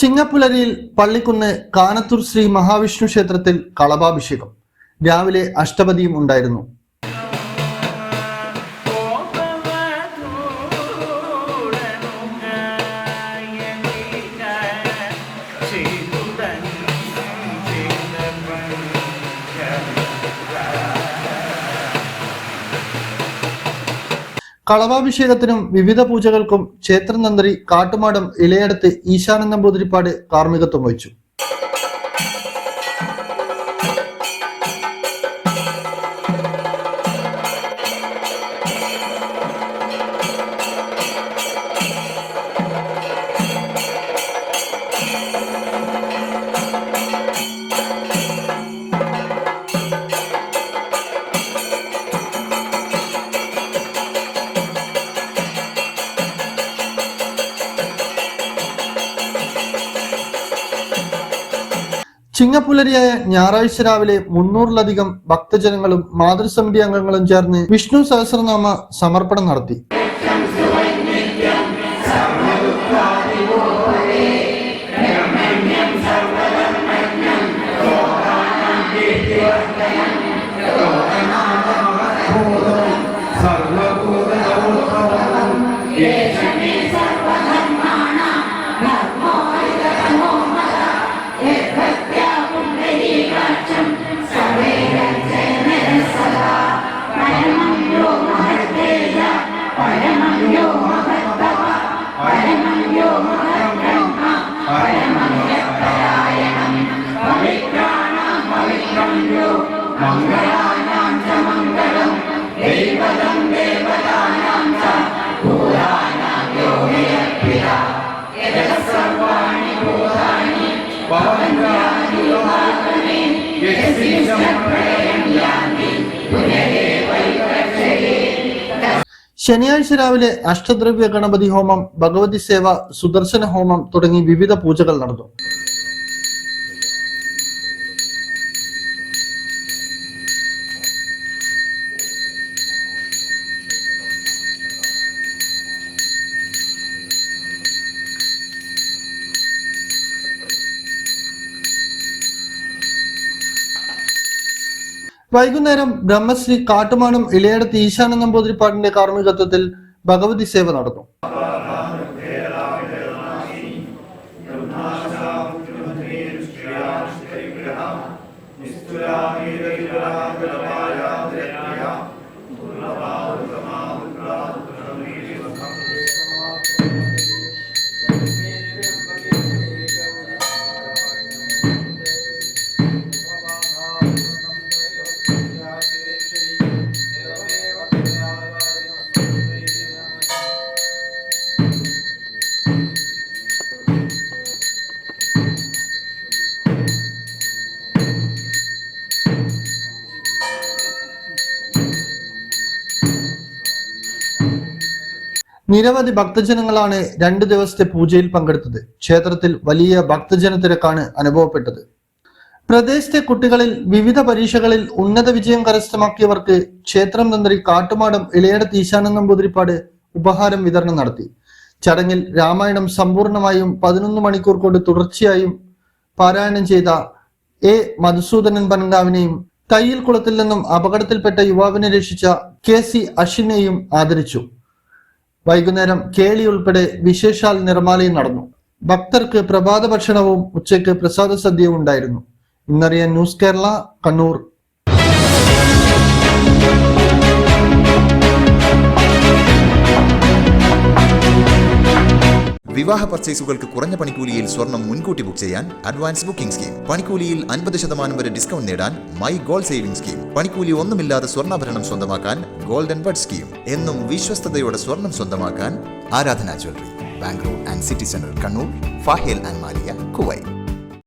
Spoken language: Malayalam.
ചിങ്ങപ്പുലരിയിൽ പള്ളിക്കുന്ന് കാനത്തൂർ ശ്രീ മഹാവിഷ്ണു ക്ഷേത്രത്തിൽ കളഭാഭിഷേകം. രാവിലെ അഷ്ടപതിയും ഉണ്ടായിരുന്നു. കളഭാഭിഷേകത്തിനും വിവിധ പൂജകൾക്കും ക്ഷേത്രം തന്ത്രി കാട്ടുമാടം ഇലയടത്ത് ഈശാനൻ നമ്പൂതിരിപ്പാട് കാർമ്മികത്വം വഹിച്ചു. ചിങ്ങപ്പുലരിയായ ഞായറാഴ്ച രാവിലെ 300-ലധികം ഭക്തജനങ്ങളും മാതൃസമിതി അംഗങ്ങളും ചേർന്ന് വിഷ്ണു സഹസ്രനാമ സമർപ്പണം നടത്തി. ശനിയാഴ്ച രാവിലെ അഷ്ടദ്രവ്യ ഗണപതി ഹോമം, ഭഗവതി സേവ, സുദർശന ഹോമം തുടങ്ങി വിവിധ പൂജകൾ നടന്നു. വൈകുന്നേരം ബ്രഹ്മശ്രീ കാട്ടുമാടം ഇലയടത്ത് ഈശാനൻ നമ്പൂതിരിപ്പാടിന്റെ കാർമ്മികത്വത്തിൽ ഭഗവതി സേവ നടന്നു. നിരവധി ഭക്തജനങ്ങളാണ് 2 ദിവസത്തെ പൂജയിൽ പങ്കെടുത്തത്. ക്ഷേത്രത്തിൽ വലിയ ഭക്തജന തിരക്കാണ് അനുഭവപ്പെട്ടത്. പ്രദേശത്തെ കുട്ടികളിൽ വിവിധ പരീക്ഷകളിൽ ഉന്നത വിജയം കരസ്ഥമാക്കിയവർക്ക് ക്ഷേത്രം തന്ത്രി കാട്ടുമാടം ഇലയടത്ത് ഈശാനൻ നമ്പൂതിരിപ്പാട് ഉപഹാരം വിതരണം നടത്തി. ചടങ്ങിൽ രാമായണം സമ്പൂർണമായും 11 മണിക്കൂർ കൊണ്ട് തുടർച്ചയായും പാരായണം ചെയ്ത മധുസൂദനൻ പനങ്കാവിനെയും തയ്യിൽ കുളത്തിൽ നിന്നും അപകടത്തിൽപ്പെട്ട യുവാവിനെ രക്ഷിച്ച KC അശ്വിനെയും ആദരിച്ചു. വൈകുന്നേരം കേളി ഉൾപ്പെടെ വിശേഷാൽ നിറമാലയും നടന്നു. ഭക്തർക്ക് പ്രഭാത ഭക്ഷണവും ഉച്ചയ്ക്ക് പ്രസാദ സദ്യവും ഉണ്ടായിരുന്നു. ഇന്നറിയാൻ ന്യൂസ് കേരള, കണ്ണൂർ. വിവാഹ പർച്ചേസുകൾക്ക് കുറഞ്ഞ പണിക്കൂലിയിൽ സ്വർണം മുൻകൂട്ടി ബുക്ക് ചെയ്യാൻ അഡ്വാൻസ് ബുക്കിംഗ് സ്കീം. പണിക്കൂലിയിൽ 50% വരെ ഡിസ്കൗണ്ട് നേടാൻ മൈ ഗോൾഡ് സേവിംഗ് സ്കീം. പണിക്കൂലി ഒന്നുമില്ലാതെ സ്വർണ്ണാഭരണം സ്വന്തമാക്കാൻ ഗോൾഡൻ ബഡ് സ്കീം. എന്നും വിശ്വസ്തയോടെ സ്വർണം സ്വന്തമാക്കാൻ ആരാധന jewellery, Bangalore and city centre, Kannur, ഫാഹേൽ and Maliya, Kuwait.